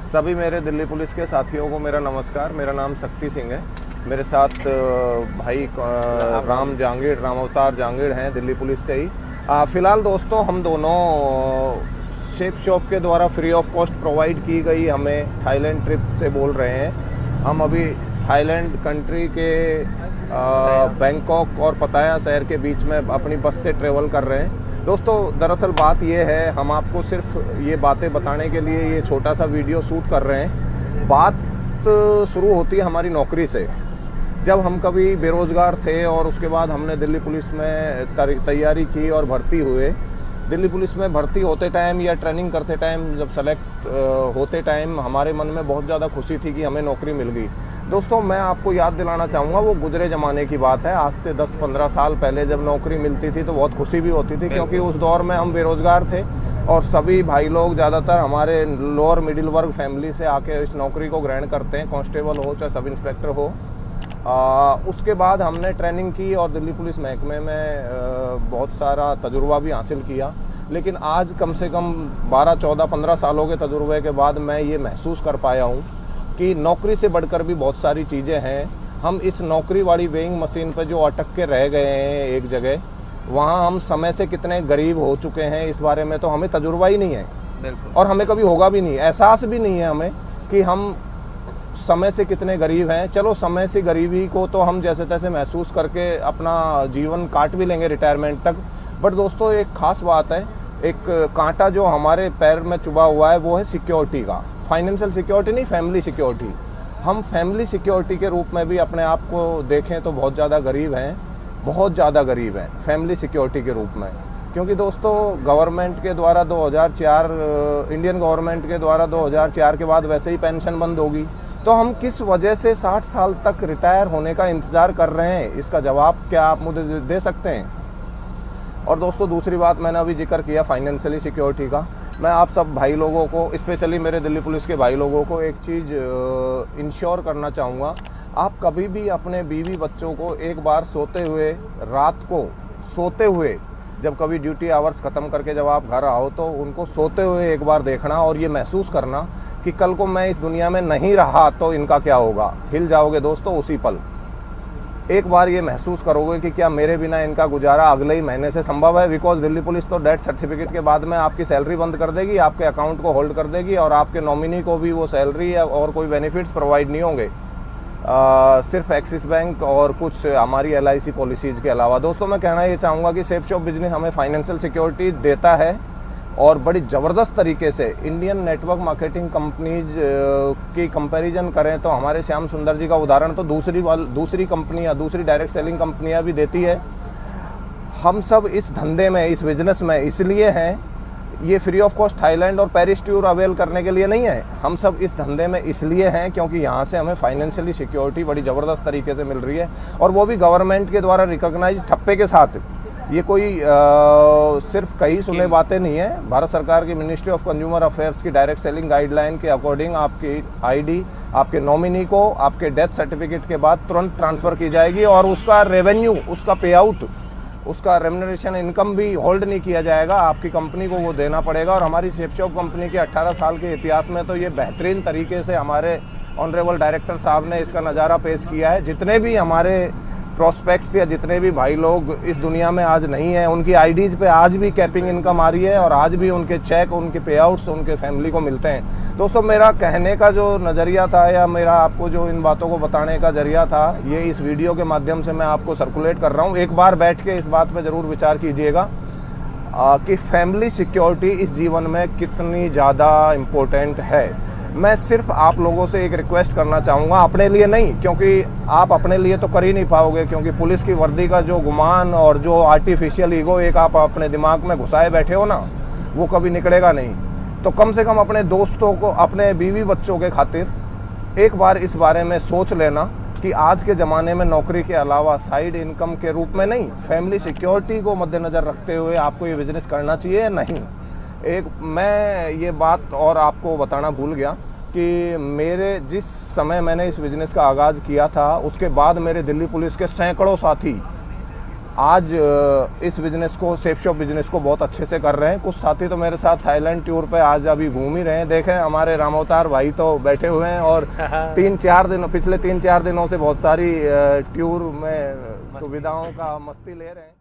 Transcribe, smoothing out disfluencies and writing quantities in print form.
सभी मेरे दिल्ली पुलिस के साथियों को मेरा नमस्कार। मेरा नाम शक्ति सिंह है। मेरे साथ भाई राम अवतार जहांगीर हैं दिल्ली पुलिस से ही। फ़िलहाल दोस्तों हम दोनों शेप शॉप के द्वारा फ्री ऑफ कॉस्ट प्रोवाइड की गई हमें थाईलैंड ट्रिप से बोल रहे हैं। हम अभी थाईलैंड कंट्री के बैंकॉक और पताया शहर के बीच में अपनी बस से ट्रेवल कर रहे हैं। दोस्तों दरअसल बात ये है, हम आपको सिर्फ ये बातें बताने के लिए ये छोटा सा वीडियो शूट कर रहे हैं। बात शुरू होती है हमारी नौकरी से। जब हम कभी बेरोज़गार थे और उसके बाद हमने दिल्ली पुलिस में तैयारी की और भर्ती हुए। दिल्ली पुलिस में भर्ती होते टाइम या ट्रेनिंग करते टाइम जब सेलेक्ट होते टाइम हमारे मन में बहुत ज़्यादा खुशी थी कि हमें नौकरी मिल गई। दोस्तों मैं आपको याद दिलाना चाहूँगा, वो गुजरे ज़माने की बात है। आज से 10-15 साल पहले जब नौकरी मिलती थी तो बहुत खुशी भी होती थी, क्योंकि उस दौर में हम बेरोज़गार थे और सभी भाई लोग ज़्यादातर हमारे लोअर मिडिल वर्ग फैमिली से आके इस नौकरी को ग्रहण करते हैं, कांस्टेबल हो चाहे सब इंस्पेक्टर हो। उसके बाद हमने ट्रेनिंग की और दिल्ली पुलिस महकमे में बहुत सारा तजुर्बा भी हासिल किया। लेकिन आज कम से कम 12, 14, 15 सालों के तजुर्बे के बाद मैं ये महसूस कर पाया हूँ कि नौकरी से बढ़कर भी बहुत सारी चीज़ें हैं। हम इस नौकरी वाली वेइंग मशीन पर जो अटक के रह गए हैं एक जगह, वहाँ हम समय से कितने गरीब हो चुके हैं इस बारे में तो हमें तजुर्बा ही नहीं है। बिल्कुल। और हमें कभी होगा भी नहीं, एहसास भी नहीं है हमें कि हम समय से कितने गरीब हैं। चलो समय से गरीबी को तो हम जैसे तैसे महसूस करके अपना जीवन काट भी लेंगे रिटायरमेंट तक। बट दोस्तों एक ख़ास बात है, एक कांटा जो हमारे पैर में चुभा हुआ है वो है सिक्योरिटी का। फाइनेंशियल सिक्योरिटी नहीं, फैमिली सिक्योरिटी। हम फैमिली सिक्योरिटी के रूप में भी अपने आप को देखें तो बहुत ज़्यादा गरीब हैं, बहुत ज़्यादा गरीब हैं फैमिली सिक्योरिटी के रूप में। क्योंकि दोस्तों गवर्नमेंट के द्वारा 2004 इंडियन गवर्नमेंट के द्वारा 2004 के बाद वैसे ही पेंशन बंद होगी, तो हम किस वजह से 60 साल तक रिटायर होने का इंतज़ार कर रहे हैं, इसका जवाब क्या आप मुझे दे सकते हैं? और दोस्तों दूसरी बात, मैंने अभी जिक्र किया फाइनेंशियली सिक्योरिटी का। मैं आप सब भाई लोगों को, स्पेशली मेरे दिल्ली पुलिस के भाई लोगों को एक चीज़ इंश्योर करना चाहूँगा। आप कभी भी अपने बीवी बच्चों को एक बार सोते हुए, रात को सोते हुए, जब कभी ड्यूटी आवर्स ख़त्म करके जब आप घर आओ तो उनको सोते हुए एक बार देखना और ये महसूस करना कि कल को मैं इस दुनिया में नहीं रहा तो इनका क्या होगा। हिल जाओगे दोस्तों उसी पल। एक बार ये महसूस करोगे कि क्या मेरे बिना इनका गुजारा अगले ही महीने से संभव है। बिकॉज दिल्ली पुलिस तो डेथ सर्टिफिकेट के बाद में आपकी सैलरी बंद कर देगी, आपके अकाउंट को होल्ड कर देगी और आपके नॉमिनी को भी वो सैलरी या और कोई बेनिफिट्स प्रोवाइड नहीं होंगे, सिर्फ एक्सिस बैंक और कुछ हमारी LIC पॉलिसीज़ के अलावा। दोस्तों मैं कहना ये चाहूँगा कि सेफ शॉप बिजनेस हमें फाइनेंशियल सिक्योरिटी देता है और बड़ी ज़बरदस्त तरीके से। इंडियन नेटवर्क मार्केटिंग कंपनीज की कंपैरिजन करें तो हमारे श्याम सुंदर जी का उदाहरण तो दूसरी कंपनियां, दूसरी डायरेक्ट सेलिंग कंपनियां भी देती है। हम सब इस धंधे में, इस बिज़नेस में इसलिए हैं, ये फ्री ऑफ कॉस्ट थाईलैंड और पेरिस टूर अवेल करने के लिए नहीं है। हम सब इस धंधे में इसलिए हैं क्योंकि यहाँ से हमें फाइनेंशियली सिक्योरिटी बड़ी ज़बरदस्त तरीके से मिल रही है और वो भी गवर्नमेंट के द्वारा रिकॉग्नाइज ठप्पे के साथ। ये कोई सिर्फ कई सुने बातें नहीं है। भारत सरकार की मिनिस्ट्री ऑफ कंज्यूमर अफेयर्स की डायरेक्ट सेलिंग गाइडलाइन के अकॉर्डिंग आपकी ID आपके नॉमिनी को आपके डेथ सर्टिफिकेट के बाद तुरंत ट्रांसफ़र की जाएगी और उसका रेवेन्यू, उसका पे आउट, उसका रेम्युनरेशन इनकम भी होल्ड नहीं किया जाएगा, आपकी कंपनी को वो देना पड़ेगा। और हमारी सेफ शॉप कंपनी के 18 साल के इतिहास में तो ये बेहतरीन तरीके से हमारे ऑनरेबल डायरेक्टर साहब ने इसका नज़ारा पेश किया है। जितने भी हमारे प्रोस्पेक्ट्स या जितने भी भाई लोग इस दुनिया में आज नहीं हैं, उनकी IDs पे आज भी कैपिंग इनकम आ रही है और आज भी उनके चेक, उनके पे आउट्स उनके फैमिली को मिलते हैं। दोस्तों मेरा कहने का जो नज़रिया था या मेरा आपको जो इन बातों को बताने का जरिया था, ये इस वीडियो के माध्यम से मैं आपको सर्कुलेट कर रहा हूँ। एक बार बैठ के इस बात पर ज़रूर विचार कीजिएगा कि फैमिली सिक्योरिटी इस जीवन में कितनी ज़्यादा इम्पोर्टेंट है। मैं सिर्फ आप लोगों से एक रिक्वेस्ट करना चाहूँगा, अपने लिए नहीं, क्योंकि आप अपने लिए तो कर ही नहीं पाओगे, क्योंकि पुलिस की वर्दी का जो गुमान और जो आर्टिफिशियल ईगो एक आप अपने दिमाग में घुसाए बैठे हो ना, वो कभी निकलेगा नहीं। तो कम से कम अपने दोस्तों को, अपने बीवी बच्चों के खातिर एक बार इस बारे में सोच लेना कि आज के ज़माने में नौकरी के अलावा साइड इनकम के रूप में नहीं, फैमिली सिक्योरिटी को मद्देनज़र रखते हुए आपको ये बिज़नेस करना चाहिए या नहीं। एक मैं ये बात और आपको बताना भूल गया कि मेरे जिस समय मैंने इस बिज़नेस का आगाज़ किया था उसके बाद मेरे दिल्ली पुलिस के सैकड़ों साथी आज इस बिजनेस को, सेफ शॉप बिजनेस को बहुत अच्छे से कर रहे हैं। कुछ साथी तो मेरे साथ थाईलैंड टूर पे आज अभी घूम ही रहे हैं। देखें हमारे रामअवतार भाई तो बैठे हुए हैं और पिछले 3-4 दिनों से बहुत सारी टूर में सुविधाओं का मस्ती ले रहे हैं।